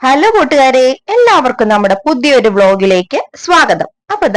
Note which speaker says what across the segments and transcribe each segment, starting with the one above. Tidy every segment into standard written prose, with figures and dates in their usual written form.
Speaker 1: Hello കൂട്ടുകാരെ, എല്ലാവർക്കും നമ്മുടെ പുതിയൊരു വ്ലോഗിലേക്ക് സ്വാഗതം. അപ്പൊ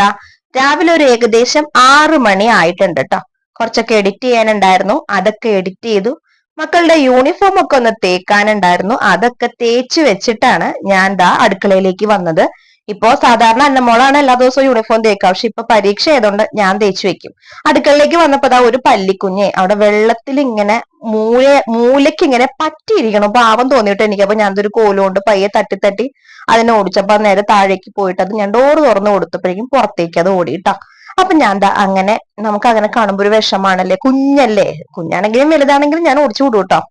Speaker 1: രാവിലെ ഒരു ഏകദേശം 6 മണി ആയിട്ടുണ്ട് കേട്ടോ. കുറച്ചൊക്കെ എഡിറ്റ് ചെയ്യാനുണ്ടായിരുന്നു, അതൊക്കെ എഡിറ്റ് ചെയ്തു. മക്കളുടെ യൂണിഫോം ഒക്കെ ഒന്ന് തേക്കാനുണ്ടായിരുന്നു, അതൊക്കെ തേച്ച് വെച്ചിട്ടാണ് ഞാൻ അടുക്കളയിലേക്ക് വന്നത്. ഇപ്പോ സാധാരണ എന്റെ മോളാണ് എല്ലാ ദിവസവും യൂണിഫോം തേക്കുക, പക്ഷെ ഇപ്പൊ പരീക്ഷ ആയതുകൊണ്ട് ഞാൻ തേച്ചു വെക്കും. അടുക്കളയിലേക്ക് വന്നപ്പോ ഒരു പല്ലിക്കുഞ്ഞ് അവിടെ വെള്ളത്തിൽ ഇങ്ങനെ മൂലയ്ക്ക് ഇങ്ങനെ പറ്റിയിരിക്കണം, പാവം തോന്നിയിട്ട് എനിക്ക്. അപ്പൊ ഞാൻ ഒരു കോലുകൊണ്ട് പയ്യെ തട്ടി തട്ടി അതിനെ ഓടിച്ചപ്പോ നേരെ താഴേക്ക് പോയിട്ട് അത് ഞാൻ ഡോറ് തുറന്ന് കൊടുത്തപ്പോഴേക്കും പുറത്തേക്ക് അത് ഓടിയിട്ടാ. അപ്പൊ ഞാൻ അങ്ങനെ നമുക്ക് അങ്ങനെ കാണുമ്പോ ഒരു വിഷമാണല്ലേ, കുഞ്ഞല്ലേ, കുഞ്ഞാണെങ്കിലും വലുതാണെങ്കിലും ഞാൻ ഓടിച്ചു വിടും കേട്ടോ.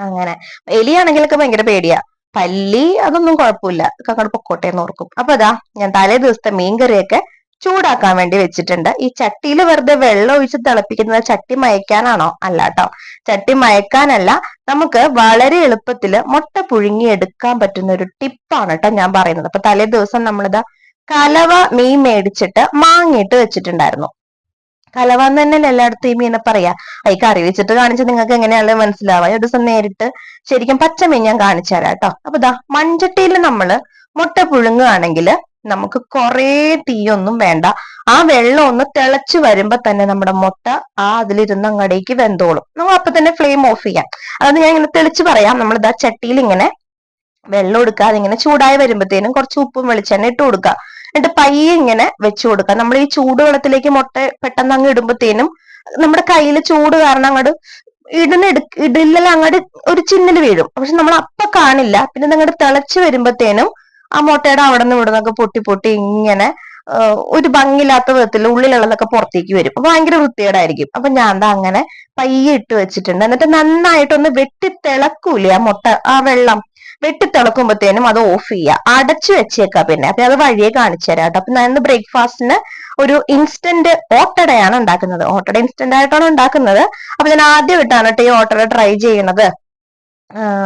Speaker 1: അങ്ങനെ എലിയാണെങ്കിലൊക്കെ ഭയങ്കര പേടിയാ. പല്ലി അതൊന്നും കുഴപ്പമില്ല, അങ്ങോട്ട് പൊക്കോട്ടെ എന്ന് ഓർക്കും. അപ്പൊ ഞാൻ തലേ ദിവസത്തെ മീൻകറിയൊക്കെ ചൂടാക്കാൻ വേണ്ടി വെച്ചിട്ടുണ്ട്. ഈ ചട്ടിയിൽ വെറുതെ വെള്ളം ഒഴിച്ച് തിളപ്പിക്കുന്നത് ചട്ടി മയക്കാനാണോ? അല്ല കേട്ടോ, ചട്ടി മയക്കാനല്ല. നമുക്ക് വളരെ എളുപ്പത്തിൽ മുട്ട പുഴുങ്ങി എടുക്കാൻ പറ്റുന്ന ഒരു ടിപ്പാണ് കേട്ടോ ഞാൻ പറയുന്നത്. അപ്പൊ തലേ ദിവസം നമ്മളിതാ കലവ മീൻ മേടിച്ചിട്ട് മാങ്ങിയിട്ട് വെച്ചിട്ടുണ്ടായിരുന്നു. കലവാന്ന് തന്നെ എല്ലായിടത്തും ഈ മീനെ പറയാ. ഈ കറി വെച്ചിട്ട് കാണിച്ച് നിങ്ങൾക്ക് എങ്ങനെയാണല്ലോ മനസ്സിലാവുക. ഒരു ദിവസം നേരിട്ട് ശരിക്കും പച്ചമീൻ ഞാൻ കാണിച്ചു തരാം കേട്ടോ. അപ്പൊ മൺചട്ടിയിൽ നമ്മള് മുട്ട പുഴുങ്ങുകയാണെങ്കിൽ നമുക്ക് കുറേ തീയൊന്നും വേണ്ട. ആ വെള്ളം ഒന്ന് തിളച്ചു വരുമ്പോ തന്നെ നമ്മുടെ മുട്ട അതിലിരുന്ന് അങ്ങടേക്ക് വെന്തോളും. നമ്മൾ അപ്പൊ തന്നെ ഫ്ലെയിം ഓഫ് ചെയ്യാം. അത് ഞാൻ ഇങ്ങനെ തെളിച്ച് പറയാം. നമ്മൾ ചട്ടിയിൽ ഇങ്ങനെ വെള്ളം എടുക്കാതെ ഇങ്ങനെ ചൂടായി വരുമ്പോഴത്തേനും കുറച്ച് ഉപ്പും വെളിച്ചെണ്ണ ഇട്ട് കൊടുക്കുക. എന്നിട്ട് പയ്യെ ഇങ്ങനെ വെച്ചു കൊടുക്കുക. നമ്മൾ ഈ ചൂടുവെള്ളത്തിലേക്ക് മുട്ട പെട്ടെന്ന് അങ്ങ് ഇടുമ്പോഴത്തേനും നമ്മുടെ കയ്യിൽ ചൂട് കാരണം അങ്ങോട്ട് ഇടില്ല അങ്ങോട്ട് ഒരു ചിന്നല് വീഴും. പക്ഷെ നമ്മൾ അപ്പൊ കാണില്ല. പിന്നെ അങ്ങോട്ട് തിളച്ച് വരുമ്പോഴത്തേനും ആ മുട്ടയുടെ അവിടെ നിന്ന് ഇവിടുന്നൊക്കെ പൊട്ടി പൊട്ടി ഇങ്ങനെ ഒരു ഭംഗിയില്ലാത്ത വിധത്തിൽ ഉള്ളിലുള്ളതൊക്കെ പുറത്തേക്ക് വരും. അപ്പൊ ഭയങ്കര വൃത്തികേടായിരിക്കും. അപ്പൊ ഞാൻ അങ്ങനെ പയ്യെ ഇട്ട് വെച്ചിട്ടുണ്ട്. എന്നിട്ട് നന്നായിട്ടൊന്ന് വെട്ടി തിളക്കൂലേ ആ മുട്ട, ആ വെള്ളം വെട്ടിത്തിളക്കുമ്പോഴത്തേനും അത് ഓഫ് ചെയ്യുക, അടച്ചു വെച്ചേക്കാം. പിന്നെ അപ്പൊ അത് വഴിയെ കാണിച്ചു തരാം കേട്ടോ. അപ്പൊ ഞാൻ ബ്രേക്ക്ഫാസ്റ്റിന് ഒരു ഇൻസ്റ്റന്റ് ഓട്ടടയാണ് ഉണ്ടാക്കുന്നത്. ഓട്ടട ഇൻസ്റ്റന്റ് ആയിട്ടാണ് ഉണ്ടാക്കുന്നത്. അപ്പൊ ഞാൻ ആദ്യമായിട്ടാണ് കേട്ടോ ഈ ഓട്ടട ട്രൈ ചെയ്യണത്.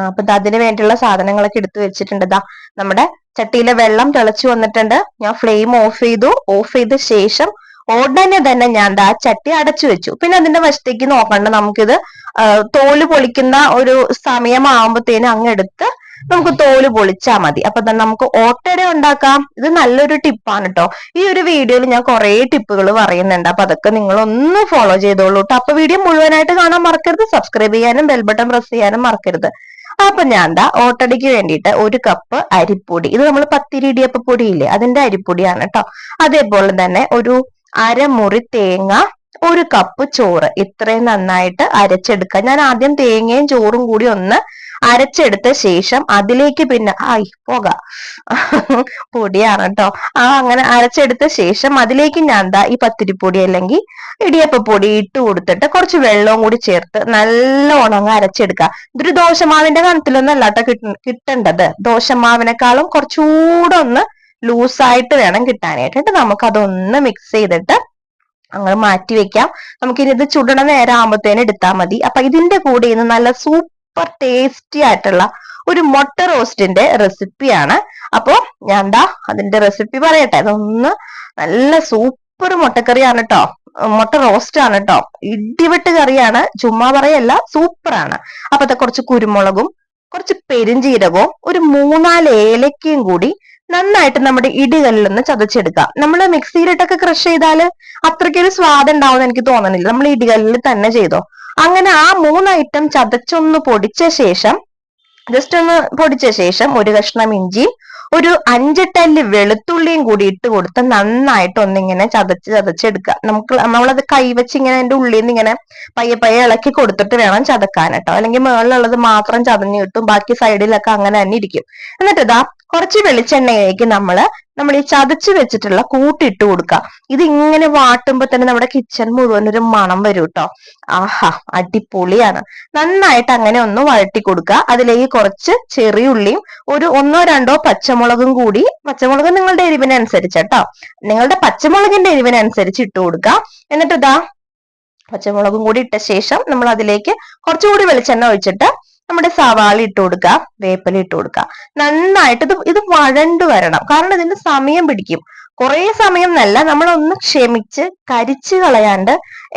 Speaker 1: അപ്പൊ അതിന് വേണ്ടിയുള്ള സാധനങ്ങളൊക്കെ എടുത്തു വെച്ചിട്ടുണ്ട്. നമ്മുടെ ചട്ടിയിലെ വെള്ളം തിളച്ചു വന്നിട്ടുണ്ട്. ഞാൻ ഫ്ലെയിം ഓഫ് ചെയ്തു. ഓഫ് ചെയ്ത ശേഷം ഉടനെ തന്നെ ഞാൻ ചട്ടി അടച്ചു വെച്ചു. പിന്നെ അതിന്റെ വശത്തേക്ക് നോക്കണ്ട, നമുക്കിത് തോല് പൊളിക്കുന്ന ഒരു സമയമാകുമ്പോഴത്തേനും അങ്ങെടുത്ത് നമുക്ക് തോല് പൊളിച്ചാ മതി. അപ്പൊ തന്നെ നമുക്ക് ഓട്ടട ഉണ്ടാക്കാം. ഇത് നല്ലൊരു ടിപ്പാണ് കേട്ടോ. ഈ ഒരു വീഡിയോയിൽ ഞാൻ കുറെ ടിപ്പുകൾ പറയുന്നുണ്ട്. അപ്പൊ അതൊക്കെ നിങ്ങൾ ഒന്ന് ഫോളോ ചെയ്തോളൂ കേട്ടോ. അപ്പൊ വീഡിയോ മുഴുവനായിട്ട് കാണാൻ മറക്കരുത്. സബ്സ്ക്രൈബ് ചെയ്യാനും ബെൽ ബട്ടൺ പ്രസ് ചെയ്യാനും മറക്കരുത്. അപ്പൊ ഞാൻ ഓട്ടടയ്ക്ക് വേണ്ടിയിട്ട് 1 കപ്പ് അരിപ്പൊടി, ഇത് നമ്മൾ പത്തിരി ഇടിയപ്പ പൊടിയില്ലേ അതിന്റെ അരിപ്പൊടിയാണ് കേട്ടോ. അതേപോലെ തന്നെ ഒരു അരമുറി തേങ്ങ, 1 കപ്പ് ചോറ്, ഇത്രയും നന്നായിട്ട് അരച്ചെടുക്കുക. ഞാൻ ആദ്യം തേങ്ങയും ചോറും കൂടി ഒന്ന് അരച്ചെടുത്ത ശേഷം അതിലേക്ക് പിന്നെ പൊടിയാണ് കേട്ടോ. അങ്ങനെ അരച്ചെടുത്ത ശേഷം അതിലേക്ക് ഞാൻ ഈ പത്തിരിപ്പൊടി അല്ലെങ്കിൽ ഇടിയപ്പപ്പൊടി ഇട്ട് കൊടുത്തിട്ട് കുറച്ച് വെള്ളവും കൂടി ചേർത്ത് നല്ല ഉണങ്ങ അരച്ചെടുക്കുക. ഇതൊരു ദോശമാവിന്റെ കനത്തിലൊന്നും അല്ലാട്ടോ കിട്ടേണ്ടത്. ദോശമാവിനേക്കാളും കുറച്ചുകൂടെ ഒന്ന് ലൂസായിട്ട് വേണം കിട്ടാനായിട്ട്. എന്നിട്ട് നമുക്കതൊന്ന് മിക്സ് ചെയ്തിട്ട് അങ്ങനെ മാറ്റി വെക്കാം. നമുക്കിനി ഇത് ചുടണ നേരം ആകുമ്പോഴത്തേനും എടുത്താൽ മതി. അപ്പൊ ഇതിന്റെ കൂടെ ഇന്ന് നല്ല സൂപ്പർ ടേസ്റ്റി ആയിട്ടുള്ള ഒരു മുട്ട റോസ്റ്റിന്റെ റെസിപ്പിയാണ്. അപ്പൊ ഞാൻ അതിന്റെ റെസിപ്പി പറയട്ടെ. അതൊന്ന് നല്ല സൂപ്പർ മുട്ടക്കറിയാണ് കേട്ടോ, മുട്ട റോസ്റ്റ് ആണ് കേട്ടോ. ഇടിവെട്ട് കറിയാണ്, ചുമ്മാ പറയല്ല, സൂപ്പറാണ്. അപ്പൊ അത് കുറച്ച് കുരുമുളകും കുറച്ച് പെരുംജീരകവും ഒരു 3-4 ഏലക്കയും കൂടി നന്നായിട്ട് നമ്മുടെ ഇടികല്ലിൽ ചതച്ചെടുക്കാം. നമ്മൾ മിക്സിയിലിട്ടൊക്കെ ക്രഷ് ചെയ്താല് അത്രയ്ക്കൊരു സ്വാദ് ഉണ്ടാവും എനിക്ക് തോന്നണില്ല. നമ്മൾ ഇടികല്ലിൽ തന്നെ ചെയ്തോ. അങ്ങനെ ആ 3 ഐറ്റം ചതച്ചൊന്ന് പൊടിച്ച ശേഷം, ജസ്റ്റ് ഒന്ന് പൊടിച്ച ശേഷം 1 കഷ്ണം ഇഞ്ചിയും ഒരു 5 ടല്ലി വെളുത്തുള്ളിയും കൂടി ഇട്ട് കൊടുത്ത് നന്നായിട്ട് ഒന്നിങ്ങനെ ചതച്ചെടുക്കുക. നമ്മളത് കൈവച്ച് ഇങ്ങനെ അതിന്റെ ഉള്ളിൽ നിന്ന് ഇങ്ങനെ പയ്യെ പയ്യെ ഇളക്കി കൊടുത്തിട്ട് വേണം ചതക്കാൻ കേട്ടോ. അല്ലെങ്കിൽ മുകളിലുള്ളത് മാത്രം ചതഞ്ഞു കിട്ടും, ബാക്കി സൈഡിലൊക്കെ അങ്ങനെ തന്നെ ഇരിക്കും. എന്നിട്ട് കുറച്ച് വെളിച്ചെണ്ണയിലേക്ക് നമ്മൾ ഈ ചതച്ച് വെച്ചിട്ടുള്ള കൂട്ടിട്ട് കൊടുക്കുക. ഇത് ഇങ്ങനെ വാട്ടുമ്പോ തന്നെ നമ്മുടെ കിച്ചൺ മുഴുവൻ ഒരു മണം വരും കേട്ടോ. ആഹാ, അടിപൊളിയാണ്. നന്നായിട്ട് അങ്ങനെ ഒന്ന് വഴട്ടി കൊടുക്കുക. അതിലേക്ക് കുറച്ച് ചെറിയുള്ളിയും ഒരു 1-2 പച്ചമുളകും കൂടി, പച്ചമുളക് നിങ്ങളുടെ എരിവിനനുസരിച്ച് കേട്ടോ, നിങ്ങളുടെ പച്ചമുളകിന്റെ എരിവിനനുസരിച്ച് ഇട്ട് കൊടുക്കുക. എന്നിട്ട് പച്ചമുളകും കൂടി ഇട്ട ശേഷം നമ്മൾ അതിലേക്ക് കുറച്ചുകൂടി വെളിച്ചെണ്ണ ഒഴിച്ചിട്ട് നമ്മുടെ സവാള ഇട്ട് കൊടുക്കുക, വേപ്പില ഇട്ട് കൊടുക്കുക. നന്നായിട്ട് ഇത് വഴണ്ടു വരണം, കാരണം ഇതിന് സമയം പിടിക്കും. കുറെ സമയം എന്നല്ല, നമ്മളൊന്ന് ക്ഷമിച്ച് കരിച്ചു കളയാണ്ട്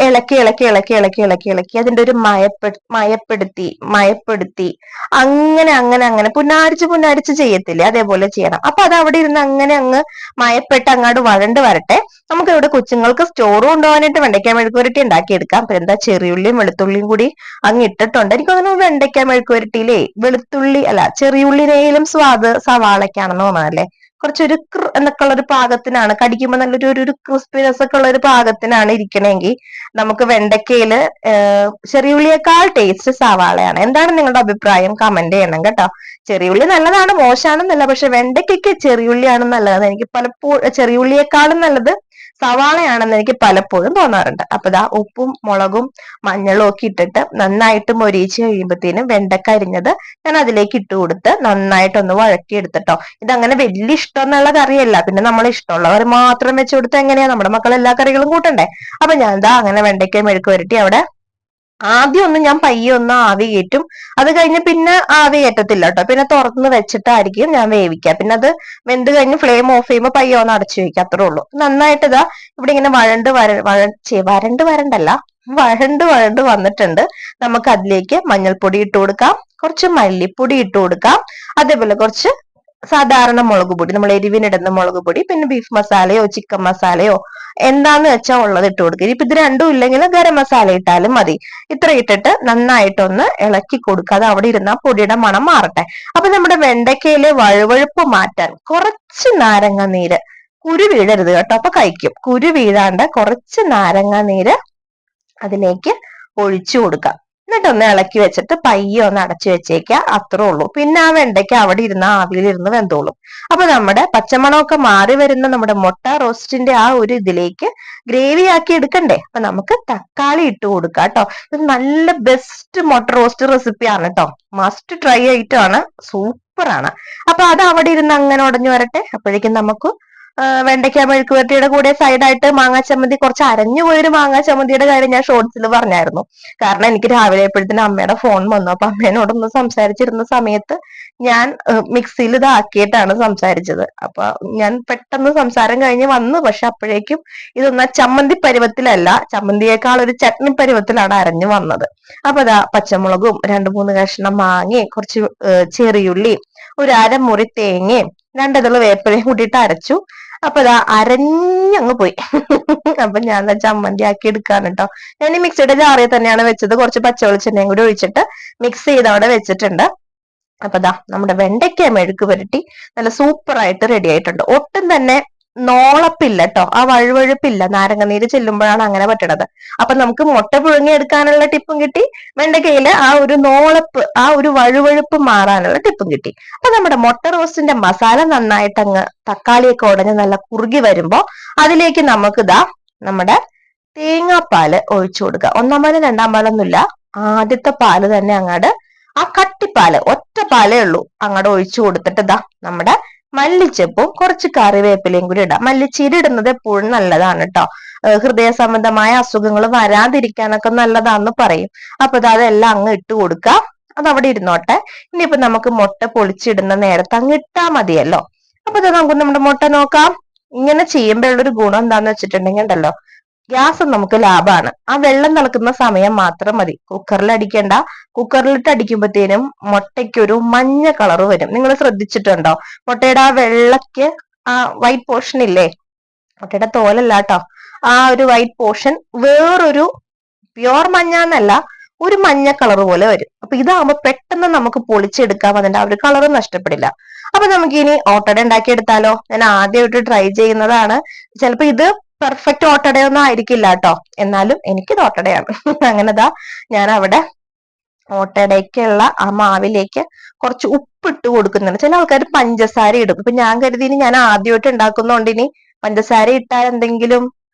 Speaker 1: ഇളക്കി ഇളക്കി ഇളക്കി ഇളക്കി ഇളക്കി ഇളക്കി അതിന്റെ ഒരു മയപ്പെടുത്തി അങ്ങനെ അങ്ങനെ അങ്ങനെ പുന്നാരിച്ച് ചെയ്യത്തില്ലേ, അതേപോലെ ചെയ്യണം. അപ്പൊ അത് അവിടെ ഇരുന്ന് അങ്ങനെ അങ്ങ് മയപ്പെട്ട് അങ്ങോട്ട് വഴണ്ട് വരട്ടെ. നമുക്ക് ഇവിടെ കൊച്ചുങ്ങൾക്ക് സ്റ്റോർ കൊണ്ടുപോകാനായിട്ട് വെണ്ടയ്ക്ക മെഴുക്കുവരട്ടി ഉണ്ടാക്കിയെടുക്കാം. അപ്പൊ എന്താ, ചെറിയുള്ളിയും വെളുത്തുള്ളിയും കൂടി അങ്ങ് ഇട്ടിട്ടുണ്ട്. എനിക്ക് തോന്നുന്നു വെണ്ടയ്ക്ക മെഴുക്കുവരട്ടിയിലേ വെളുത്തുള്ളി അല്ല ചെറിയുള്ളിനേലും സ്വാദ് സവാളയ്ക്കാണെന്ന് തോന്നാല്ലേ. കുറച്ചൊരു എന്നൊക്കെ ഉള്ള ഒരു പാകത്തിനാണ്, കടിക്കുമ്പോൾ നല്ലൊരു ഒരു ക്രിസ്പിനെസ് ഒക്കെ ഉള്ള ഒരു പാകത്തിനാണ് ഇരിക്കണമെങ്കിൽ നമുക്ക് വെണ്ടയ്ക്കയില് ചെറിയുള്ളിയേക്കാൾ ടേസ്റ്റ് സവാളയാണ്. എന്താണ് നിങ്ങളുടെ അഭിപ്രായം? കമന്റ് ചെയ്യണം കേട്ടോ. ചെറിയുള്ളി നല്ലതാണ്, മോശമാണെന്നല്ല, പക്ഷെ വെണ്ടയ്ക്കൊക്കെ ചെറിയുള്ളിയാണ് നല്ലത്. എനിക്ക് പലപ്പോഴും ചെറിയുള്ളിയേക്കാളും നല്ലത് സവാളയാണെന്ന് എനിക്ക് പലപ്പോഴും തോന്നാറുണ്ട്. അപ്പൊ ദാ ഉപ്പും മുളകും മഞ്ഞളും ഒക്കെ ഇട്ടിട്ട് നന്നായിട്ട് മൊരിയിച്ച് കഴിയുമ്പോഴത്തേനും വെണ്ടക്ക അരിഞ്ഞത് ഞാൻ അതിലേക്ക് ഇട്ട് കൊടുത്ത് നന്നായിട്ടൊന്ന് വഴക്കി എടുത്തിട്ടോ. ഇതങ്ങനെ വലിയ ഇഷ്ടം എന്നുള്ള കറിയല്ല, പിന്നെ നമ്മൾ ഇഷ്ടമുള്ളവർ മാത്രം വെച്ച് കൊടുത്താൽ എങ്ങനെയാ, നമ്മുടെ മക്കൾ എല്ലാ കറികളും കൂട്ടണ്ടേ. അപ്പൊ ഞാൻ ദാ അങ്ങനെ വെണ്ടയ്ക്ക മെഴുക്ക് വരട്ടി അവിടെ ആദ്യം ഒന്ന് ഞാൻ പയ്യെ ഒന്ന് ആവി കയറ്റും. അത് കഴിഞ്ഞ് പിന്നെ ആവി കയറ്റത്തില്ല കേട്ടോ, പിന്നെ തുറന്ന് വെച്ചിട്ടായിരിക്കും ഞാൻ വേവിക്കുക. പിന്നെ അത് വെന്ത് കഴിഞ്ഞ് ഫ്ലെയിം ഓഫ് ചെയ്യുമ്പോൾ പയ്യെ ഒന്ന് അടച്ചു വെക്കുക, അത്രേ ഉള്ളൂ. നന്നായിട്ട് ഇതാ ഇവിടെ ഇങ്ങനെ വഴണ്ട് വന്നിട്ടുണ്ട്. നമുക്ക് അതിലേക്ക് മഞ്ഞൾപ്പൊടി ഇട്ട് കൊടുക്കാം, കുറച്ച് മല്ലിപ്പൊടി ഇട്ട് കൊടുക്കാം, അതേപോലെ കുറച്ച് സാധാരണ മുളക് പൊടി, നമ്മൾ എരിവിനിടുന്ന മുളക് പൊടി, പിന്നെ ബീഫ് മസാലയോ ചിക്കൻ മസാലയോ എന്താന്ന് വെച്ചാൽ ഉള്ളത് ഇട്ട് കൊടുക്കുക. ഇനിയിപ്പോ ഇത് രണ്ടും ഇല്ലെങ്കിൽ ഗരം മസാല ഇട്ടാലും മതി. ഇത്ര ഇട്ടിട്ട് നന്നായിട്ടൊന്ന് ഇളക്കി കൊടുക്കുക. അത് അവിടെ ഇരുന്ന പൊടിയുടെ മണം മാറട്ടെ. അപ്പൊ നമ്മുടെ വെണ്ടയ്ക്കയിലെ വഴുവഴുപ്പ് മാറ്റാൻ കുറച്ച് നാരങ്ങ നീര്, കുരു വീഴരുത് കേട്ടോ, അപ്പൊ കഴിക്കും. കുരു വീഴാണ്ട് കുറച്ച് നാരങ്ങ നീര് അതിലേക്ക് ഒഴിച്ചു കൊടുക്കാം. എന്നിട്ടൊന്ന് ഇളക്കി വെച്ചിട്ട് പയ്യെ ഒന്ന് അടച്ചു വെച്ചേക്കുക, അത്രേ ഉള്ളൂ. പിന്നെ ആ വെണ്ടയ്ക്ക് അവിടെ ഇരുന്ന് ആവിയിലിരുന്ന് വെന്തോളും. അപ്പൊ നമ്മുടെ പച്ചമണമൊക്കെ മാറി വരുന്ന നമ്മുടെ മുട്ട റോസ്റ്റിന്റെ ആ ഒരു ഇതിലേക്ക് ഗ്രേവി ആക്കി എടുക്കണ്ടേ. അപ്പൊ നമുക്ക് തക്കാളി ഇട്ട് കൊടുക്കാം കേട്ടോ. ഇത് നല്ല ബെസ്റ്റ് മുട്ട റോസ്റ്റ് റെസിപ്പിയാണ് കേട്ടോ, മസ്റ്റ് ട്രൈ ആയിട്ടാണ്, സൂപ്പർ ആണ്. അപ്പൊ അത് അവിടെ ഇരുന്ന് അങ്ങനെ ഉടഞ്ഞു വരട്ടെ. അപ്പോഴേക്കും നമുക്ക് വെണ്ടയ്ക്ക മെഴുക്കുവരട്ടിയുടെ കൂടെ സൈഡായിട്ട് മാങ്ങാ ചമ്മന്തി, കുറച്ച് അരഞ്ഞു പോയൊരു മാങ്ങാ ചമ്മന്തിയുടെ കാര്യം ഞാൻ ഷോർട്സിൽ പറഞ്ഞായിരുന്നു. കാരണം എനിക്ക് രാവിലെ എപ്പോഴത്തേനും അമ്മയുടെ ഫോൺ വന്നു. അപ്പൊ അമ്മേനോടൊന്ന് സംസാരിച്ചിരുന്ന സമയത്ത് ഞാൻ മിക്സിയിൽ ഇതാക്കിയിട്ടാണ് സംസാരിച്ചത്. അപ്പൊ ഞാൻ പെട്ടെന്ന് സംസാരം കഴിഞ്ഞ് വന്നു, പക്ഷെ അപ്പോഴേക്കും ഇതൊന്ന ചമ്മന്തി പരുവത്തിലല്ല, ചമ്മന്തിയേക്കാൾ ഒരു ചട്നി പരുവത്തിലാണ് അരഞ്ഞു വന്നത്. അപ്പൊ അതാ പച്ചമുളകും 2-3 കഷ്ണം മാങ്ങയും കുറച്ച് ചെറിയുള്ളിയും ഒരു അരമുറി തേങ്ങയും 2 ഇതള് വേപ്പിലയും കൂട്ടിയിട്ട് അരച്ചു. അപ്പൊ ഇതാ അരഞ്ഞങ്ങ് പോയി. അപ്പൊ ഞാൻ ചമ്മന്തി ആക്കി എടുക്കാണ് കേട്ടോ. ഞാൻ ഈ മിക്സിയുടെ ജാറിൽ തന്നെയാണ് വെച്ചത്. കുറച്ച് പച്ചവെളിച്ചെണ്ണയും കൂടി ഒഴിച്ചിട്ട് മിക്സ് ചെയ്ത് അവിടെ വെച്ചിട്ടുണ്ട്. അപ്പൊ ദാ നമ്മുടെ വെണ്ടയ്ക്ക മെഴുക്ക് പുരട്ടി നല്ല സൂപ്പർ ആയിട്ട് റെഡി ആയിട്ടുണ്ട്. ഒട്ടും തന്നെ നോളപ്പില്ല കേട്ടോ, ആ വഴുവഴുപ്പില്ല. നാരങ്ങ നീര് ചെല്ലുമ്പോഴാണ് അങ്ങനെ പറ്റണത്. അപ്പൊ നമുക്ക് മുട്ട പുഴുങ്ങി എടുക്കാനുള്ള ടിപ്പും കിട്ടി, വെണ്ടയ്ക്കയില് ആ ഒരു നോളപ്പ്, ആ ഒരു വഴുവഴുപ്പ് മാറാനുള്ള ടിപ്പും കിട്ടി. അപ്പൊ നമ്മുടെ മുട്ട റോസ്റ്റിന്റെ മസാല നന്നായിട്ട് അങ്ങ് തക്കാളിയൊക്കെ ഉടഞ്ഞ് നല്ല കുറുകി വരുമ്പോ അതിലേക്ക് നമുക്ക് ഇതാ നമ്മുടെ തേങ്ങാപ്പാല് ഒഴിച്ചു കൊടുക്കുക. 1-ാം പാല് 2-ാം പാലൊന്നുമില്ല, ആദ്യത്തെ പാല് തന്നെ അങ്ങാട്, ആ കട്ടിപ്പാല്, ഒറ്റ പാലേ ഉള്ളൂ, അങ്ങോട്ട് ഒഴിച്ചു കൊടുത്തിട്ട് ഇതാ നമ്മുടെ മല്ലിച്ചപ്പും കുറച്ച് കറിവേപ്പിലയും കൂടി ഇടാം. മല്ലിച്ചീര ഇടുന്നത് എപ്പോഴും നല്ലതാണ് കേട്ടോ, ഹൃദയ സംബന്ധമായ അസുഖങ്ങൾ വരാതിരിക്കാനൊക്കെ നല്ലതാന്ന് പറയും. അപ്പൊ അതെല്ലാം അങ്ങ് ഇട്ട് കൊടുക്കാം, അത് അവിടെ ഇരുന്നോട്ടെ. ഇനിയിപ്പോ നമുക്ക് മുട്ട പൊളിച്ചിടുന്ന നേരത്ത് അങ്ങ് ഇട്ടാ മതിയല്ലോ. അപ്പൊ നമുക്ക് നമ്മുടെ മുട്ട നോക്കാം. ഇങ്ങനെ ചെയ്യുമ്പോഴുള്ളൊരു ഗുണം എന്താന്ന് വെച്ചിട്ടുണ്ടെങ്കിൽ ഉണ്ടല്ലോ, ഗ്യാസ് നമുക്ക് ലാഭമാണ്. ആ വെള്ളം തിളക്കുന്ന സമയം മാത്രം മതി, കുക്കറിൽ അടിക്കണ്ട. കുക്കറിലിട്ട് അടിക്കുമ്പോഴത്തേനും മുട്ടയ്ക്കൊരു മഞ്ഞ കളർ വരും. നിങ്ങൾ ശ്രദ്ധിച്ചിട്ടുണ്ടോ? മുട്ടയുടെ ആ വെള്ളയ്ക്ക് ആ വൈറ്റ് പോർഷൻ ഇല്ലേ, മുട്ടയുടെ തോലല്ല കേട്ടോ, ആ ഒരു വൈറ്റ് പോർഷൻ വേറൊരു പ്യോർ മഞ്ഞ എന്നല്ല, ഒരു മഞ്ഞ കളർ പോലെ വരും. അപ്പൊ ഇതാകുമ്പോ പെട്ടെന്ന് നമുക്ക് പൊളിച്ചെടുക്കാം, അതിന്റെ ആ ഒരു കളർ നഷ്ടപ്പെടില്ല. അപ്പൊ നമുക്ക് ഇനി ഓട്ടട ഉണ്ടാക്കിയെടുത്താലോ. ഞാൻ ആദ്യമായിട്ട് ട്രൈ ചെയ്യുന്നതാണ്. ചിലപ്പോ ഇത് പെർഫെക്റ്റ് ഓട്ടടയൊന്നും ആയിരിക്കില്ല കേട്ടോ, എന്നാലും എനിക്കിത് ഓട്ടടയാണ്. അങ്ങനെതാ ഞാൻ അവിടെ ഓട്ടടയ്ക്കുള്ള ആ മാവിലേക്ക് കുറച്ച് ഉപ്പിട്ട് കൊടുക്കുന്നുണ്ട്. ചില ആൾക്കാർ പഞ്ചസാര ഇടും. ഇപ്പൊ ഞാൻ കരുതി ഇനി ഞാൻ ആദ്യമായിട്ട് ഉണ്ടാക്കുന്നോണ്ട് ഇനി പഞ്ചസാര ഇട്ടാൽ എന്തെങ്കിലും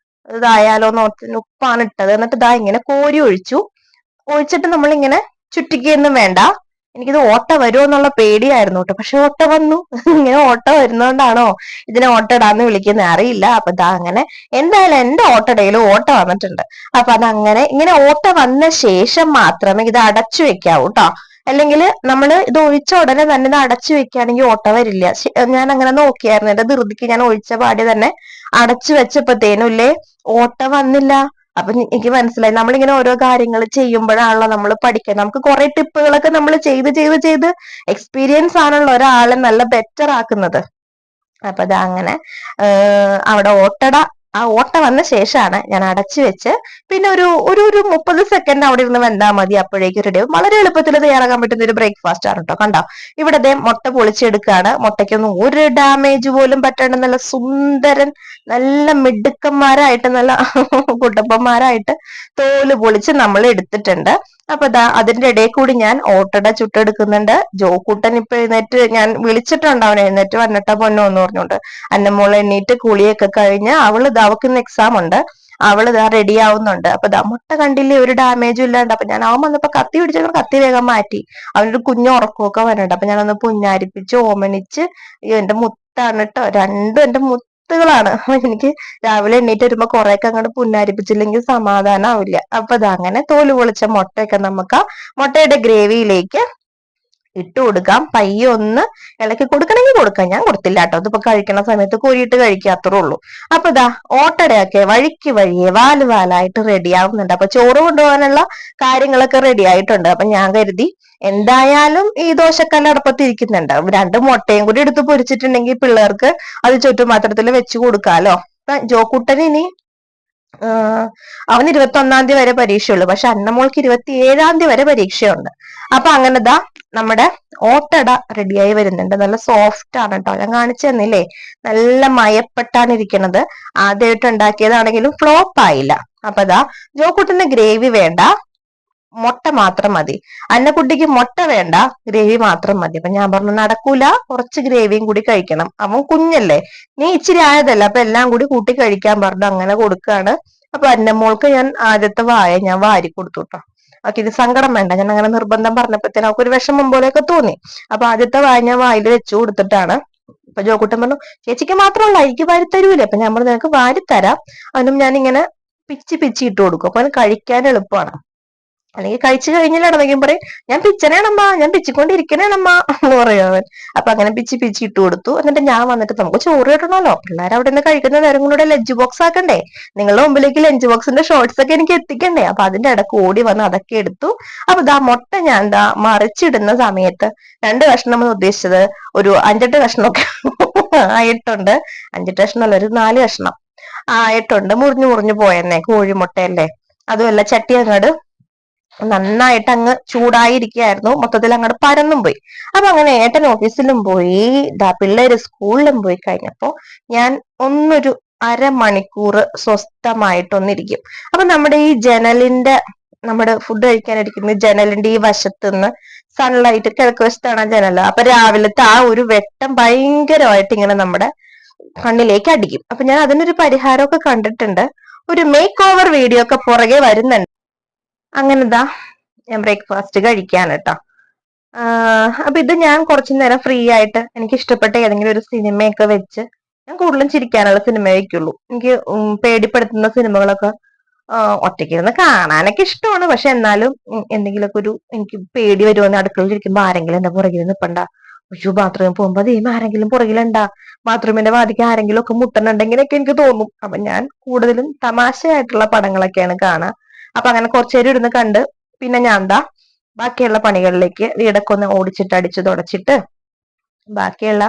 Speaker 1: ഇതായാലോ നോട്ട് ഉപ്പാണ് ഇട്ടത്. എന്നിട്ട് ഇതാ ഇങ്ങനെ കോരി ഒഴിച്ചിട്ട് നമ്മൾ ഇങ്ങനെ ചുറ്റിക്കൊന്നും വേണ്ട. എനിക്കിത് ഓട്ട വരുമോ എന്നുള്ള പേടിയായിരുന്നു കേട്ടോ, പക്ഷെ ഓട്ട വന്നു. ഇങ്ങനെ ഓട്ട വരുന്നോണ്ടാണോ ഇതിനെ ഓട്ടടാന്ന് വിളിക്കുന്നത് അറിയില്ല. അപ്പൊ ഇതാ അങ്ങനെ എന്തായാലും എന്റെ ഓട്ടടയിൽ ഓട്ട വന്നിട്ടുണ്ട്. അപ്പൊ അതങ്ങനെ ഇങ്ങനെ ഓട്ട വന്ന ശേഷം മാത്രമേ ഇത് അടച്ചു വെക്കാവൂ കേട്ടോ. അല്ലെങ്കിൽ നമ്മൾ ഇത് ഒഴിച്ച ഉടനെ തന്നെ ഇത് അടച്ചു വെക്കുകയാണെങ്കിൽ ഓട്ട വരില്ല. ഞാൻ അങ്ങനെ നോക്കിയായിരുന്നു, എന്റെ ധൃതിക്ക് ഞാൻ ഒഴിച്ച പാടി തന്നെ അടച്ചു വെച്ചപ്പോഴത്തേനും ഇല്ലേ ഓട്ട വന്നില്ല. അപ്പൊ എനിക്ക് മനസ്സിലായി, നമ്മളിങ്ങനെ ഓരോ കാര്യങ്ങൾ ചെയ്യുമ്പോഴാണല്ലോ നമ്മൾ പഠിക്കുക. നമുക്ക് കുറെ ടിപ്പുകളൊക്കെ നമ്മൾ ചെയ്ത് ചെയ്ത് ചെയ്ത് എക്സ്പീരിയൻസ് ആണല്ലോ ഒരാളെ നല്ല ബെറ്റർ ആക്കുന്നത്. അപ്പൊ അത് അങ്ങനെ അവിടെ ആ ഓട്ട വന്ന ശേഷമാണ് ഞാൻ അടച്ചു വെച്ച് പിന്നെ ഒരു ഒരു ഒരു 30 സെക്കൻഡ് അവിടെ ഇരുന്ന് വെന്താൽ മതി, അപ്പോഴേക്കും റെഡി ആവും. വളരെ എളുപ്പത്തിൽ തയ്യാറാക്കാൻ പറ്റുന്ന ഒരു ബ്രേക്ക്ഫാസ്റ്റ് ആണ് കേട്ടോ. കണ്ടോ, ഇവിടെ ദേ മുട്ട പൊളിച്ചെടുക്കുകയാണ്. മുട്ടയ്ക്കൊന്നും ഒരു ഡാമേജ് പോലും പറ്റാണ്ട് നല്ല സുന്ദരൻ, നല്ല മിടുക്കന്മാരായിട്ട്, നല്ല കുട്ടപ്പന്മാരായിട്ട് തോല് പൊളിച്ച് നമ്മൾ എടുത്തിട്ടുണ്ട്. അപ്പൊ അതിന്റെ ഇടയിൽ കൂടി ഞാൻ ഓട്ടട ചുട്ടെടുക്കുന്നുണ്ട്. ജോക്കൂട്ടൻ ഇപ്പൊ എഴുന്നേറ്റ്, ഞാൻ വിളിച്ചിട്ടുണ്ട്, അവൻ എഴുന്നേറ്റ് വന്നിട്ടാ പൊന്നോ എന്ന് പറഞ്ഞുകൊണ്ട്. അന്നമോള് എണ്ണീറ്റ് കുളിയൊക്കെ കഴിഞ്ഞ് അവൾക്ക് ഇന്ന് എക്സാം ഉണ്ട്, അവള് റെഡി ആവുന്നുണ്ട്. അപ്പൊ മുട്ട കണ്ടില്ലേ, ഒരു ഡാമേജും ഇല്ലാണ്ട്. അപ്പൊ ഞാൻ അവൻ വന്നപ്പോ കത്തി പിടിച്ച കത്തി വേഗം മാറ്റി. അവനൊരു കുഞ്ഞു ഉറക്കമൊക്കെ വരണ്ട. അപ്പൊ ഞാനൊന്ന് പുഞ്ഞാരിപ്പിച്ച് ഓമനിച്ച്, എന്റെ മുത്താണ് കേട്ടോ, രണ്ടും എന്റെ മുത്തുകളാണ്. എനിക്ക് രാവിലെ എണ്ണീറ്റ് വരുമ്പോ കുറെയൊക്കെ അങ്ങോട്ട് പുന്നാരിപ്പിച്ചില്ലെങ്കിൽ സമാധാനം ആവില്ല. അപ്പൊ അങ്ങനെ തോല് പൊളിച്ച മുട്ടയൊക്കെ നമുക്ക് മുട്ടയുടെ ഗ്രേവിയിലേക്ക് ഇട്ട് കൊടുക്കാം. പയ്യെ ഒന്ന് ഇളക്കി കൊടുക്കണമെങ്കിൽ കൊടുക്കാം, ഞാൻ കൊടുത്തില്ല കേട്ടോ. ഇതിപ്പോ കഴിക്കണ സമയത്ത് കോരിയിട്ട് കഴിക്കാത്രേ ഉള്ളൂ. അപ്പൊ ഓട്ടടയൊക്കെ വഴിക്ക് വഴിയെ വാലായിട്ട് റെഡി ആവുന്നുണ്ട്. അപ്പൊ ചോറ് കൊണ്ടുപോകാനുള്ള കാര്യങ്ങളൊക്കെ റെഡി ആയിട്ടുണ്ട്. അപ്പൊ ഞാൻ കരുതി എന്തായാലും ഈ ദോശക്കല്ല് അടുപ്പത്ത് ഇരിക്കുന്നുണ്ട്, 2 മുട്ടയും കൂടി എടുത്ത് പൊരിച്ചിട്ടുണ്ടെങ്കിൽ പിള്ളേർക്ക് അത് ചുറ്റുപാത്രത്തിൽ വെച്ച് കൊടുക്കാലോ. ജോക്കുട്ടന് ഇനി അവന് 21-ാം തീയതി വരെ പരീക്ഷയുള്ളൂ, പക്ഷെ അന്നമോൾക്ക് 27-ാം തീയതി വരെ പരീക്ഷയുണ്ട്. അപ്പൊ അങ്ങനെ നമ്മുടെ ഓട്ടട റെഡിയായി വരുന്നുണ്ട്. നല്ല സോഫ്റ്റ് ആണ് കേട്ടോ, ഞാൻ കാണിച്ചു തന്നില്ലേ, നല്ല മയപ്പെട്ടാണ് ഇരിക്കണത്. ആദ്യമായിട്ട് ഉണ്ടാക്കിയതാണെങ്കിലും ഫ്ലോപ്പ് ആയില്ല. അപ്പൊ ജോക്കുട്ടിന് ഗ്രേവി വേണ്ട, മുട്ട മാത്രം മതി. അന്നക്കുട്ടിക്ക് മുട്ട വേണ്ട, ഗ്രേവി മാത്രം മതി. അപ്പൊ ഞാൻ പറഞ്ഞു നടക്കൂല, കുറച്ച് ഗ്രേവിയും കൂടി കഴിക്കണം, അവൻ കുഞ്ഞല്ലേ, നീ ഇച്ചിരി ആയതല്ല, അപ്പൊ എല്ലാം കൂടി കൂട്ടി കഴിക്കാൻ പറഞ്ഞു. അങ്ങനെ കൊടുക്കാണ്. അപ്പൊ അന്നമോൾക്ക് ഞാൻ ആദ്യത്തെ വായ ഞാൻ വാരി കൊടുത്തു കേട്ടോ. അവർക്ക് ഇത് സങ്കടം വേണ്ട, ഞാൻ അങ്ങനെ നിർബന്ധം പറഞ്ഞപ്പോഴത്തേനും അവർക്ക് ഒരു വിഷമം പോലെയൊക്കെ തോന്നി. അപ്പൊ ആദ്യത്തെ വായ ഞാൻ വായിൽ വെച്ചു കൊടുത്തിട്ടാണ്. അപ്പൊ ജോക്കുട്ടൻ പറഞ്ഞു ചേച്ചിക്ക് മാത്രമല്ല എനിക്ക് വാരി തരൂലേ. അപ്പൊ ഞാൻ പറഞ്ഞു നിനക്ക് വാരി തരാം. അവനും ഞാൻ ഇങ്ങനെ പിച്ചി ഇട്ട് കൊടുക്കും, അപ്പൊ അവന് കഴിക്കാൻ എളുപ്പമാണ്. അല്ലെങ്കിൽ കഴിച്ചു കഴിഞ്ഞില്ലാണെന്നെങ്കിൽ പറയും ഞാൻ പിച്ചനേണമ്മ, ഞാൻ പിച്ചിക്കൊണ്ടിരിക്കണേണമ്മ എന്ന് പറയും അവൻ. അപ്പൊ അങ്ങനെ പിച്ചി ഇട്ട് കൊടുത്തു. എന്നിട്ട് ഞാൻ വന്നിട്ട് നമുക്ക് ചോറ് കിട്ടണമല്ലോ, പിള്ളേർ അവിടെ നിന്ന് കഴിക്കുന്ന നേരം കൂടെ ലഞ്ച് ബോക്സ് ആക്കണ്ടേ, നിങ്ങളുടെ മുമ്പിലേക്ക് ലഞ്ച് ബോക്സിന്റെ ഷോർട്സ് ഒക്കെ എനിക്ക് എത്തിക്കണ്ടേ. അപ്പൊ അതിന്റെ ഇടക്ക് ഓടി വന്ന് അതൊക്കെ എടുത്തു. അപ്പൊ മുട്ട ഞാൻ മറിച്ചിടുന്ന സമയത്ത് 2 കഷ്ണം എന്ന് ഉദ്ദേശിച്ചത് ഒരു 5-8 കഷ്ണമൊക്കെ ആയിട്ടുണ്ട്. 5-8 കഷ്ണമല്ല, ഒരു 4 കഷ്ണം ആയിട്ടുണ്ട്. മുറിഞ്ഞു പോയെന്നേ, കോഴിമുട്ടയല്ലേ. അതുമല്ല ചട്ടി അങ്ങോട്ട് നന്നായിട്ട് അങ്ങ് ചൂടായിരിക്കുകയായിരുന്നു, മൊത്തത്തിൽ അങ്ങോട്ട് പരന്നും പോയി. അപ്പൊ അങ്ങനെ ഏട്ടൻ ഓഫീസിലും പോയി, പിള്ളേര് സ്കൂളിലും പോയി കഴിഞ്ഞപ്പോ ഞാൻ ഒന്നൊരു അരമണിക്കൂർ സ്വസ്ഥമായിട്ടൊന്നിരിക്കും. അപ്പൊ നമ്മുടെ ഈ നമ്മുടെ ഫുഡ് കഴിക്കാനിരിക്കുന്ന ജനലിന്റെ ഈ വശത്തുനിന്ന് സൺലൈറ്റ് കിഴക്ക് വശത്താണ് ജനല. അപ്പൊ രാവിലത്തെ ആ ഒരു വെട്ടം ഭയങ്കരമായിട്ട് ഇങ്ങനെ നമ്മുടെ കണ്ണിലേക്ക് അടിക്കും. അപ്പൊ ഞാൻ അതിനൊരു പരിഹാരമൊക്കെ കണ്ടിട്ടുണ്ട്, ഒരു മേക്ക് ഓവർ വീഡിയോ ഒക്കെ പുറകെ വരുന്നുണ്ട്. അങ്ങനെ ഞാൻ ബ്രേക്ക്ഫാസ്റ്റ് കഴിക്കാൻ കേട്ടോ. അപ്പൊ ഇത് ഞാൻ കുറച്ചു നേരം ഫ്രീ ആയിട്ട് എനിക്ക് ഇഷ്ടപ്പെട്ട ഏതെങ്കിലും ഒരു സിനിമയൊക്കെ വെച്ച്, ഞാൻ കൂടുതലും ചിരിക്കാനുള്ള സിനിമ വയ്ക്കുള്ളൂ. എനിക്ക് പേടിപ്പെടുത്തുന്ന സിനിമകളൊക്കെ ഒറ്റയ്ക്കിരുന്ന് കാണാനൊക്കെ ഇഷ്ടമാണ്. പക്ഷെ എന്നാലും എന്തെങ്കിലുമൊക്കെ എനിക്ക് പേടി വരുമെന്ന് അടുക്കളയിൽ ഇരിക്കുമ്പോ ആരെങ്കിലും എന്റെ പുറകിൽ നിൽപ്പണ്ട, ബാത്റൂമിൽ പോകുമ്പോ ആരെങ്കിലും പുറകിലുണ്ടാ, ബാത്റൂമിന്റെ വാതിക്ക് ആരെങ്കിലും ഒക്കെ മുട്ടണുണ്ടെങ്കിലൊക്കെ എനിക്ക് തോന്നും. അപ്പൊ ഞാൻ കൂടുതലും തമാശയായിട്ടുള്ള പടങ്ങളൊക്കെയാണ് കാണുക. അപ്പൊ അങ്ങനെ കുറച്ചേരം ഇരുന്ന് കണ്ട് പിന്നെ ഞാൻ ബാക്കിയുള്ള പണികളിലേക്ക് വീടൊക്കെ ഒന്ന് ഓടിച്ചിട്ട് അടിച്ചു തുടച്ചിട്ട് ബാക്കിയുള്ള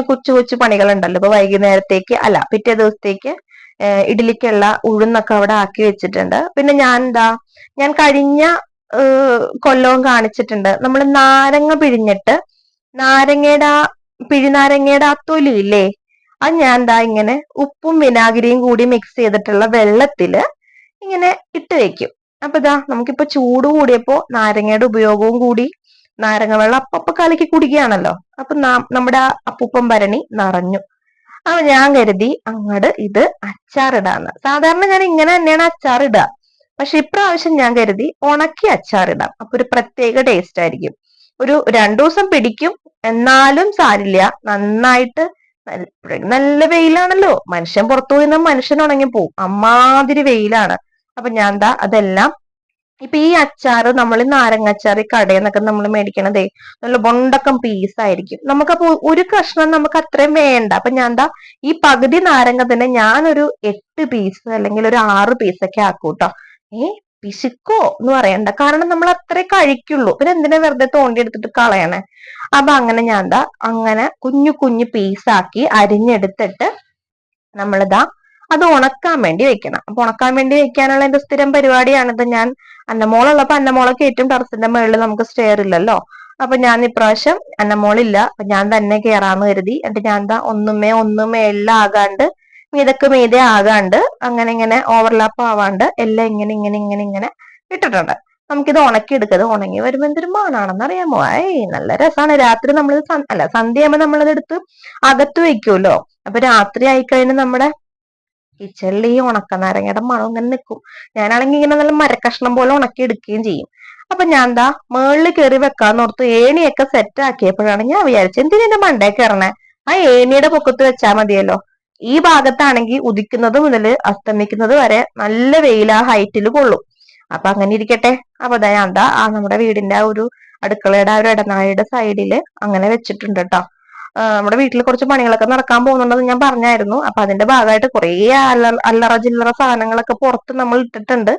Speaker 1: കൊച്ചു പണികൾ ഉണ്ടല്ലോ. ഇപ്പൊ വൈകുന്നേരത്തേക്ക് അല്ല പിറ്റേ ദിവസത്തേക്ക് ഇഡ്ഡലിക്കുള്ള ഉഴുന്നൊക്കെ അവിടെ ആക്കി വെച്ചിട്ടുണ്ട്. പിന്നെ ഞാൻ കഴിഞ്ഞ കൊല്ലവും കാണിച്ചിട്ടുണ്ട്, നമ്മൾ നാരങ്ങ പിഴിഞ്ഞിട്ട് പിഴിനാരങ്ങയുടെ ആ തൊലി ഇല്ലേ, അത് ഞാൻ ഇങ്ങനെ ഉപ്പും വിനാഗിരിയും കൂടി മിക്സ് ചെയ്തിട്ടുള്ള വെള്ളത്തില് ഇങ്ങനെ ഇട്ട് വെക്കും. അപ്പൊ നമുക്കിപ്പോ ചൂട് കൂടിയപ്പോ നാരങ്ങയുടെ ഉപയോഗവും കൂടി, നാരങ്ങ വെള്ളം അപ്പ കലക്കി കുടിക്കുകയാണല്ലോ. അപ്പൊ നമ്മുടെ അപ്പൂപ്പൻ ഭരണി നിറഞ്ഞു. അപ്പൊ ഞാൻ കരുതി അങ്ങട് ഇത് അച്ചാറിടാന്ന്. സാധാരണ ഞാൻ ഇങ്ങനെ തന്നെയാണ് അച്ചാറിടുക, പക്ഷെ ഇപ്രാവശ്യം ഞാൻ കരുതി ഉണക്കി അച്ചാറിടാം. അപ്പൊ ഒരു പ്രത്യേക ടേസ്റ്റ് ആയിരിക്കും. ഒരു 2 ദിവസം പിടിക്കും, എന്നാലും സാരില്ല. നന്നായിട്ട് നല്ല വെയിലാണല്ലോ, മനുഷ്യൻ പുറത്തു പോയി മനുഷ്യൻ ഉണങ്ങി പോവും, അമ്മാതിരി വെയിലാണ്. അപ്പൊ ഞാൻ അതെല്ലാം ഇപ്പൊ ഈ അച്ചാറ് നമ്മൾ നാരങ്ങ അച്ചാർ ഈ കടയിൽ നിന്നൊക്കെ നമ്മൾ മേടിക്കണതേ നല്ല ബൊണ്ടക്കം പീസായിരിക്കും. നമുക്കപ്പോ ഒരു കഷ്ണം നമുക്ക് അത്രയും വേണ്ട. അപ്പൊ ഞാൻ എന്താ ഈ പകുതി നാരങ്ങ തന്നെ ഞാനൊരു 8 പീസ് അല്ലെങ്കിൽ ഒരു 6 പീസൊക്കെ ആക്കൂട്ടോ. പിശുക്കോ എന്ന് പറയണ്ട, കാരണം നമ്മൾ അത്രേ കഴിക്കുള്ളൂ. പിന്നെ എന്തിനാ വെറുതെ തോണ്ടി എടുത്തിട്ട് കളയണേ. അപ്പൊ അങ്ങനെ ഞാൻ എന്താ അങ്ങനെ കുഞ്ഞു കുഞ്ഞു പീസാക്കി അരിഞ്ഞെടുത്തിട്ട് നമ്മളിതാ അത് ഉണക്കാൻ വേണ്ടി വെക്കണം. അപ്പൊ ഉണക്കാൻ വേണ്ടി വെക്കാനുള്ള എന്റെ സ്ഥിരം പരിപാടിയാണിത്. ഞാൻ അന്നമോളുള്ളപ്പോ അന്നമോളൊക്കെ ഏറ്റവും ടെറസിന്റെ മുകളിൽ നമുക്ക് സ്റ്റെയർ ഇല്ലല്ലോ. അപ്പൊ ഞാൻ ഇപ്രാവശ്യം അന്നമോളില്ല, അപ്പൊ ഞാൻ തന്നെ കേറാന്ന് കരുതി. എന്നിട്ട് ഞാൻ എന്താ ഒന്ന് മേളിലാകാണ്ട് മീതക്ക് മീതെ ആകാണ്ട് അങ്ങനെ ഇങ്ങനെ ഓവർലാപ്പ് ആവാണ്ട് എല്ലാം ഇങ്ങനെ ഇങ്ങനെ ഇങ്ങനെ ഇങ്ങനെ ഇട്ടിട്ടുണ്ട്. നമുക്കിത് ഉണക്കി എടുക്കത്. ഉണങ്ങി വരുമ്പോ എന്തൊരു മണാണെന്ന് അറിയാമോ? നല്ല രസമാണ്. രാത്രി നമ്മൾ അല്ല സന്ധ്യയാകുമ്പോ നമ്മളത് എടുത്ത് അകത്ത് വെക്കുമല്ലോ. അപ്പൊ രാത്രി ആയിക്കഴിഞ്ഞ് നമ്മുടെ കിച്ചണിൽ ഈ ഉണക്കനാരങ്ങയുടെ മണം ഇങ്ങനെ നിൽക്കും. ഞാനാണെങ്കിൽ ഇങ്ങനെ നല്ല മരക്കഷ്ണം പോലെ ഉണക്കി എടുക്കുകയും ചെയ്യും. അപ്പൊ ഞാൻ എന്താ മേളിൽ കയറി വെക്കാന്നോർത്ത് ഏണിയൊക്കെ സെറ്റ് ആക്കിയപ്പോഴാണ് ഞാൻ വിചാരിച്ചത് എന്തിനാ മണ്ടേ കയറണേ, ആ ഏണിയുടെ പൊക്കത്ത് വെച്ചാൽ മതിയല്ലോ. ഈ ഭാഗത്താണെങ്കിൽ ഉദിക്കുന്നത് മുതൽ അസ്തമിക്കുന്നത് വരെ നല്ല വെയിൽ ആ ഹൈറ്റിൽ കൊള്ളും. അപ്പൊ അങ്ങനെ ഇരിക്കട്ടെ. അപ്പൊ ഞാൻ എന്താ നമ്മുടെ വീടിന്റെ ആ ഒരു അടുക്കളയുടെ ആ ഒരു ഇടനാഴിയുടെ സൈഡില് അങ്ങനെ വെച്ചിട്ടുണ്ട് കേട്ടോ. നമ്മുടെ വീട്ടിൽ കുറച്ച് പണികളൊക്കെ നടക്കാൻ പോകുന്നുണ്ടെന്ന് ഞാൻ പറഞ്ഞായിരുന്നു. അപ്പൊ അതിന്റെ ഭാഗമായിട്ട് കുറേ അല്ലറ ചില്ലറ സാധനങ്ങളൊക്കെ പുറത്ത് നമ്മൾ ഇട്ടിട്ടുണ്ട്.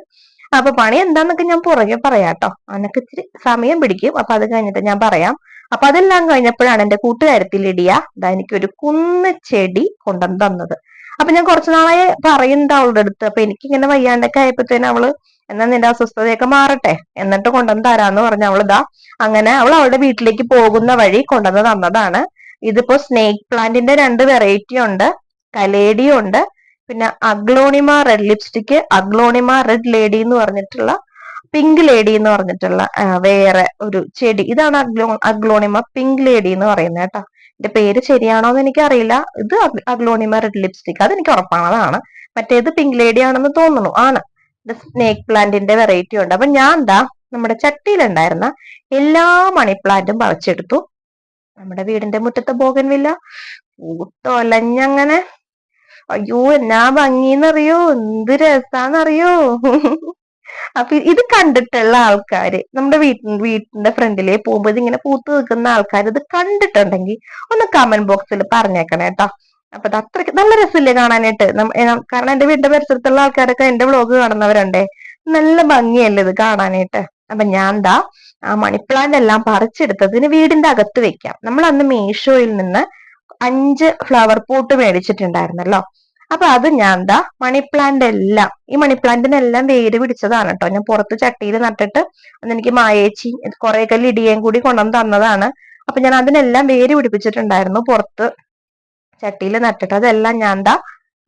Speaker 1: അപ്പൊ പണി എന്താന്നൊക്കെ ഞാൻ പുറകെ പറയാട്ടോ. അതിനൊക്കെ ഇച്ചിരി സമയം പിടിക്കും. അപ്പൊ അത് കഴിഞ്ഞിട്ട് ഞാൻ പറയാം. അപ്പൊ അതെല്ലാം കഴിഞ്ഞപ്പോഴാണ് എന്റെ കൂട്ടുകാരത്തി ലിഡിയ എനിക്കൊരു കുന്ന് ചെടി കൊണ്ടുവന്ന് തന്നത്. അപ്പൊ ഞാൻ കുറച്ചു നാളായി പറയുന്നത് അവളുടെ അടുത്ത്. അപ്പൊ എനിക്കിങ്ങനെ വയ്യാണ്ടൊക്കെ ആയപ്പോഴത്തേനും അവള് എന്നാ നിന്റെ അസ്വസ്ഥതയൊക്കെ മാറട്ടെ എന്നിട്ട് കൊണ്ടുവന്ന് തരാന്ന് പറഞ്ഞ അവളിതാ അങ്ങനെ അവൾ അവളുടെ വീട്ടിലേക്ക് പോകുന്ന വഴി കൊണ്ടുവന്ന് തന്നതാണ്. ഇതിപ്പോ സ്നേക്ക് പ്ലാന്റിന്റെ 2 വെറൈറ്റി ഉണ്ട്. കലേഡിയും ഉണ്ട്, പിന്നെ aglaonema red lipstick, aglaonema red lady എന്ന് പറഞ്ഞിട്ടുള്ള പിങ്ക് ലേഡി എന്ന് പറഞ്ഞിട്ടുള്ള വേറെ ഒരു ചെടി. ഇതാണ് അഗ്ലോണിമ പിങ്ക് ലേഡി എന്ന് പറയുന്നത് കേട്ടോ. എന്റെ പേര് ശരിയാണോ എന്ന് എനിക്കറിയില്ല. ഇത് അഗ്ലോണിമ റെഡ് ലിപ്സ്റ്റിക്, അതെനിക്ക് ഉറപ്പാണ് അതാണ്. മറ്റേത് പിങ്ക് ലേഡി ആണെന്ന് തോന്നുന്നു. ആണ്. ഇത് സ്നേക്ക് പ്ലാന്റിന്റെ വെറൈറ്റി ഉണ്ട്. അപ്പൊ ഞാൻ എന്താ നമ്മുടെ ചട്ടിയിലുണ്ടായിരുന്ന എല്ലാ മണി പ്ലാന്റും പറിച്ചെടുത്തു. നമ്മുടെ വീടിന്റെ മുറ്റത്തെ ബോഗൻവില്ല പൂത്തൊലഞ്ഞങ്ങനെ അയ്യോ എന്നാ ഭംഗിന്നറിയോ, എന്ത് രസാന്നറിയോ. അപ്പൊ ഇത് കണ്ടിട്ടുള്ള ആൾക്കാര് നമ്മുടെ വീട്ടിന്റെ ഫ്രണ്ടിലേ പോകുമ്പോ ഇതിങ്ങനെ പൂത്ത് നിൽക്കുന്ന ആൾക്കാർ ഇത് കണ്ടിട്ടുണ്ടെങ്കിൽ ഒന്ന് കമന്റ് ബോക്സിൽ പറഞ്ഞേക്കണേ കേട്ടോ. അപ്പൊ അത് അത്രയ്ക്ക് നല്ല രസമില്ലേ കാണാനായിട്ട്. കാരണം എന്റെ വീടിന്റെ പരിസരത്തുള്ള ആൾക്കാരൊക്കെ എന്റെ വ്ളോഗ് കാണുന്നവരുണ്ടേ. നല്ല ഭംഗിയല്ലേ ഇത് കാണാനായിട്ട്. അപ്പൊ ഞാൻ ആ മണി പ്ലാന്റ് എല്ലാം പറിച്ചെടുത്തതിന് വീടിന്റെ അകത്ത് വെക്കാം. നമ്മൾ അന്ന് മീഷോയിൽ നിന്ന് 5 ഫ്ലവർ പോട്ട് മേടിച്ചിട്ടുണ്ടായിരുന്നല്ലോ. അപ്പൊ അത് ഞാൻ മണി പ്ലാന്റ് എല്ലാം ഈ മണി പ്ലാന്റിനെല്ലാം വേര് പിടിച്ചതാണ് കേട്ടോ. ഞാൻ പുറത്ത് ചട്ടിയിൽ നട്ടിട്ട് അതെനിക്ക് മായേച്ചി കുറെയൊക്കെ ലിഡിയയും കൂടി കൊണ്ടുവന്ന് തന്നതാണ്. അപ്പൊ ഞാൻ അതിനെല്ലാം വേര് പിടിപ്പിച്ചിട്ടുണ്ടായിരുന്നു പുറത്ത് ചട്ടിയിൽ നട്ടിട്ട്. അതെല്ലാം ഞാൻ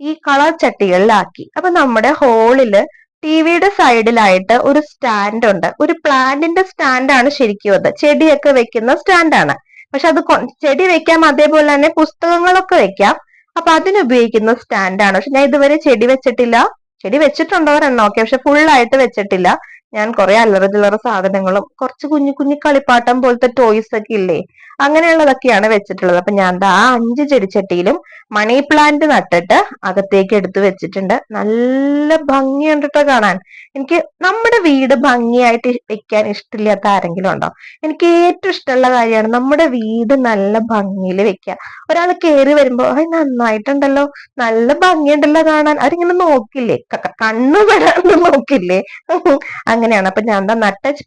Speaker 1: ഈ കളർ ചട്ടികളിലാക്കി. അപ്പൊ നമ്മുടെ ഹോളില് ടിവിയുടെ സൈഡിലായിട്ട് ഒരു സ്റ്റാൻഡ് ഉണ്ട്. ഒരു പ്ലാന്റിന്റെ സ്റ്റാൻഡാണ് ശരിക്കും അത്. ചെടിയൊക്കെ വെക്കുന്ന സ്റ്റാൻഡാണ്. പക്ഷെ അത് ചെടി വെക്കാം, അതേപോലെ തന്നെ പുസ്തകങ്ങളൊക്കെ വെക്കാം. അപ്പൊ അതിനുപയോഗിക്കുന്ന സ്റ്റാൻഡാണ്. പക്ഷെ ഞാൻ ഇതുവരെ ചെടി വെച്ചിട്ടില്ല. ചെടി വെച്ചിട്ടുണ്ടോ ഒരെണ്ണം ഒക്കെ, പക്ഷെ ഫുള്ളായിട്ട് വെച്ചിട്ടില്ല. ഞാൻ കുറെ അല്ലറ ചില്ലറ സാധനങ്ങളും കുറച്ച് കുഞ്ഞു കുഞ്ഞു കളിപ്പാട്ടം പോലത്തെ ടോയ്സ് ഒക്കെ ഇല്ലേ, അങ്ങനെയുള്ളതൊക്കെയാണ് വെച്ചിട്ടുള്ളത്. അപ്പൊ ഞാൻ 5 ചെടിച്ചട്ടിയിലും മണി പ്ലാന്റ് നട്ടിട്ട് അകത്തേക്ക് എടുത്തു വെച്ചിട്ടുണ്ട്. നല്ല ഭംഗിയുണ്ട് കേട്ടോ കാണാൻ. എനിക്ക് നമ്മുടെ വീട് ഭംഗിയായിട്ട് വെക്കാൻ ഇഷ്ടമില്ലാത്ത ആരെങ്കിലും ഉണ്ടോ? എനിക്ക് ഏറ്റവും ഇഷ്ടമുള്ള കാര്യമാണ് നമ്മുടെ വീട് നല്ല ഭംഗിയിൽ വെക്കുക. ഒരാൾ കയറി വരുമ്പോ നന്നായിട്ടുണ്ടല്ലോ, നല്ല ഭംഗിയുണ്ടല്ലോ കാണാൻ, അവരിങ്ങനെ നോക്കില്ലേ, കണ്ണു പെടാണ്ട് നോക്കില്ലേ. അങ്ങനെയാണ്. അപ്പൊ ഞാൻ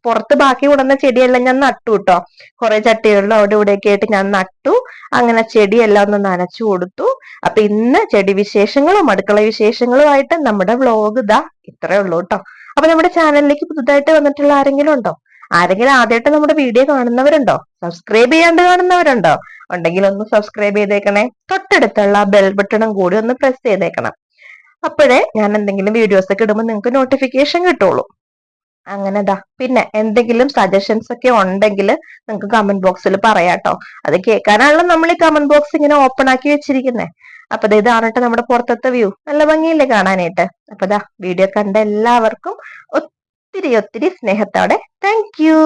Speaker 1: പുറത്ത് ബാക്കി കൊണ്ടുവന്ന ചെടിയെല്ലാം ഞാൻ നട്ടു കേട്ടോ. കുറെ ചട്ടികളിലും അവിടെ ഇവിടെയൊക്കെ ആയിട്ട് ഞാൻ നട്ടു. അങ്ങനെ ചെടിയെല്ലാം ഒന്ന് നനച്ചു കൊടുത്തു. അപ്പൊ ഇന്ന് ചെടി വിശേഷങ്ങളും അടുക്കള വിശേഷങ്ങളുമായിട്ട് നമ്മുടെ വ്ലോഗ് ഇത്രേ ഉള്ളൂ കേട്ടോ. അപ്പൊ നമ്മുടെ ചാനലിലേക്ക് പുതുതായിട്ട് വന്നിട്ടുള്ള ആരെങ്കിലും ഉണ്ടോ? ആരെങ്കിലും ആദ്യമായിട്ട് നമ്മുടെ വീഡിയോ കാണുന്നവരുണ്ടോ? സബ്സ്ക്രൈബ് ചെയ്യാണ്ട് കാണുന്നവരുണ്ടോ? ഉണ്ടെങ്കിൽ ഒന്ന് സബ്സ്ക്രൈബ് ചെയ്തേക്കണേ. തൊട്ടടുത്തുള്ള ബെൽ ബട്ടണും കൂടി ഒന്ന് പ്രസ് ചെയ്തേക്കണം. അപ്പോഴേ ഞാൻ എന്തെങ്കിലും വീഡിയോസ് ഒക്കെ ഇടുമ്പോൾ നിങ്ങൾക്ക് നോട്ടിഫിക്കേഷൻ കിട്ടുള്ളൂ. അങ്ങനെ പിന്നെ എന്തെങ്കിലും സജഷൻസ് ഒക്കെ ഉണ്ടെങ്കിൽ നിങ്ങൾക്ക് കമന്റ് ബോക്സിൽ പറയാട്ടോ. അത് കേൾക്കാനാണല്ലോ നമ്മൾ ഈ കമന്റ് ബോക്സ് ഇങ്ങനെ ഓപ്പൺ ആക്കി വെച്ചിരിക്കുന്നേ. അപ്പൊ ഇതാണ് കേട്ടോ നമ്മുടെ പുറത്തത്തെ വ്യൂ. നല്ല ഭംഗിയില്ലേ കാണാനായിട്ട്. അപ്പൊ വീഡിയോ കണ്ട എല്ലാവർക്കും ഒത്തിരി ഒത്തിരി സ്നേഹത്തോടെ താങ്ക് യു.